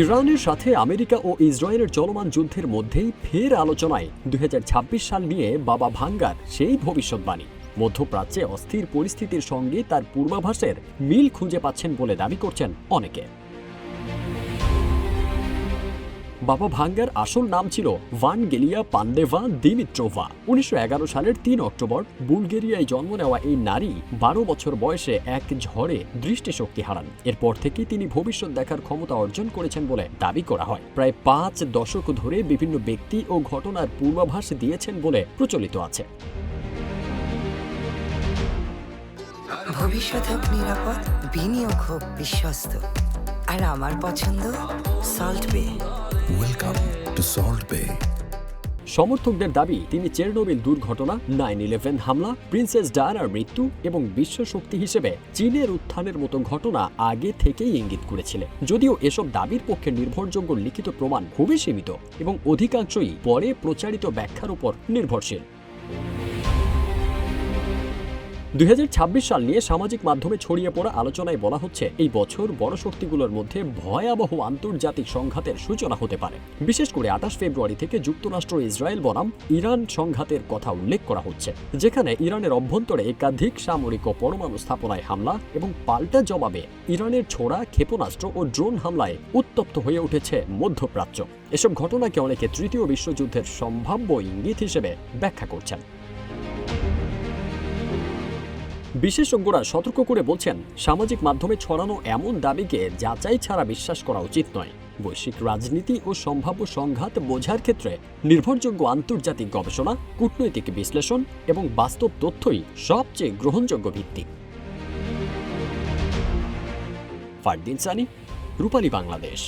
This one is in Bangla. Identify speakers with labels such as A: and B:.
A: ইরানের সাথে আমেরিকা ও ইসরায়েলের চলমান যুদ্ধের মধ্যেই ফের আলোচনায় 2026 সাল নিয়ে বাবা ভাঙ্গার সেই ভবিষ্যৎবাণী। মধ্যপ্রাচ্যে অস্থির পরিস্থিতির সঙ্গে তার পূর্বাভাসের মিল খুঁজে পাচ্ছেন বলে দাবি করছেন অনেকে। বাবা ভাঙ্গার আসল নাম ছিল ভানগেলিয়া পান্দেভা দিমিত্রোভা। 1911 সালের 3 অক্টোবর বুলগেরিয়ায় জন্ম নেওয়া এই নারী 12 বছর বয়সে এক ঝড়ে দৃষ্টিশক্তি হারান। এরপর থেকে তিনি ভবিষ্যৎ দেখার ক্ষমতা অর্জন করেছেন বলে দাবি করা হয়। প্রায় 5 দশক ধরে বিভিন্ন ব্যক্তি ও ঘটনার পূর্বাভাস দিয়েছেন বলে প্রচলিত আছে।
B: ভবিষ্যৎ হোক নিরাপদ, বিনিয়োগ হোক বিশ্বস্ত, আর আমার পছন্দ সল্ট বে।
C: ওয়েলকাম টু সল্ট বে।
A: সমর্থকদের দাবি তিনি চেরনোবিল দুর্ঘটনা, 9/11 হামলা, প্রিন্সেস ডায়ানার মৃত্যু এবং বিশ্ব শক্তি হিসেবে চীনের উত্থানের মতো ঘটনা আগে থেকেই ইঙ্গিত করেছিলেন। যদিও এসব দাবির পক্ষে নির্ভরযোগ্য লিখিত প্রমাণ খুবই সীমিত এবং অধিকাংশই পরে প্রচারিত ব্যাখ্যার উপর নির্ভরশীল। 2026 সাল নিয়ে সামাজিক মাধ্যমে ছড়িয়ে পড়া আলোচনায় বলা হচ্ছে এই বছর বড় শক্তিগুলোর মধ্যে ভয়াবহ আন্তর্জাতিক সংঘাতের সূচনা হতে পারে। বিশেষ করে 28 ফেব্রুয়ারি থেকে যুক্তরাষ্ট্র ইসরায়েল বনাম ইরান সংঘাতের কথা উল্লেখ করা হচ্ছে, যেখানে ইরানের অভ্যন্তরে একাধিক সামরিক ও পরমাণু স্থাপনায় হামলা এবং পাল্টা জবাবে ইরানের ছোড়া ক্ষেপণাস্ত্র ও ড্রোন হামলায় উত্তপ্ত হয়ে উঠেছে মধ্যপ্রাচ্য। এসব ঘটনাকে অনেকে তৃতীয় বিশ্বযুদ্ধের সম্ভাব্য ইঙ্গিত হিসেবে ব্যাখ্যা করছেন। বিশেষজ্ঞরা সতর্ক করে বলছেন, সামাজিক মাধ্যমে ছড়ানো এমন দাবিকে যাচাই ছাড়া বিশ্বাস করা উচিত নয়। বৈশ্বিক রাজনীতি ও সম্ভাব্য সংঘাত বোঝার ক্ষেত্রে নির্ভরযোগ্য আন্তর্জাতিক গবেষণা, কূটনৈতিক বিশ্লেষণ এবং বাস্তব তথ্যই সবচেয়ে গ্রহণযোগ্য ভিত্তি। ফারদিন সানি, রূপালী বাংলাদেশ।